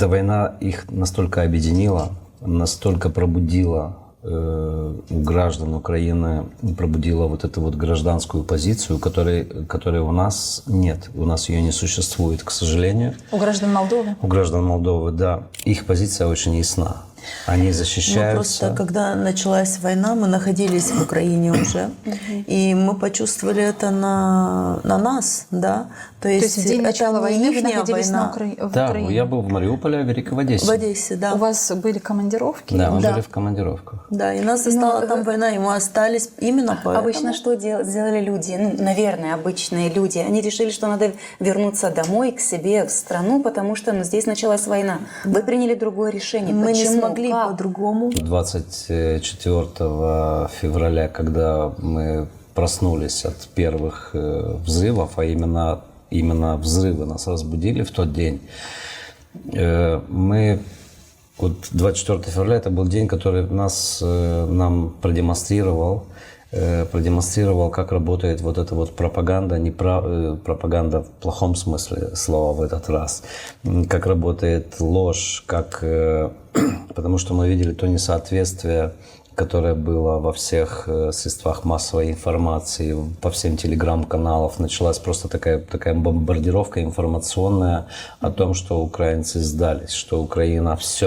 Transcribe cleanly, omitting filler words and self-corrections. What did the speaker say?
Эта война их настолько объединила, настолько пробудила у граждан Украины, пробудила вот эту вот гражданскую позицию, которой у нас нет. У нас ее не существует, к сожалению. У граждан Молдовы? У граждан Молдовы, да. Их позиция очень ясна. Они защищаются. Ну, просто когда началась война, мы находились в Украине уже, и мы почувствовали это на нас, да. То есть в день начала войны вы находились в Украине? Да, я был в Мариуполе, а Верик в Одессе. В Одессе, да. У вас были командировки? Да, мы были в командировках. Да, и нас застала там война, и мы остались именно поэтому. Обычно что сделали люди? Ну, наверное, обычные люди. Они решили, что надо вернуться домой, к себе, в страну, потому что здесь началась война. Вы приняли другое решение. Мы Почему? не смогли по-другому. 24 февраля, когда мы проснулись от первых взрывов, а именно взрывы нас разбудили в тот день, вот 24 февраля это был день, который нам продемонстрировал, как работает вот эта вот пропаганда, пропаганда в плохом смысле слова в этот раз, как работает ложь, потому что мы видели то несоответствие, которое было во всех средствах массовой информации, по всем телеграм-каналам. Началась просто такая бомбардировка информационная о том, что украинцы сдались, что Украина все.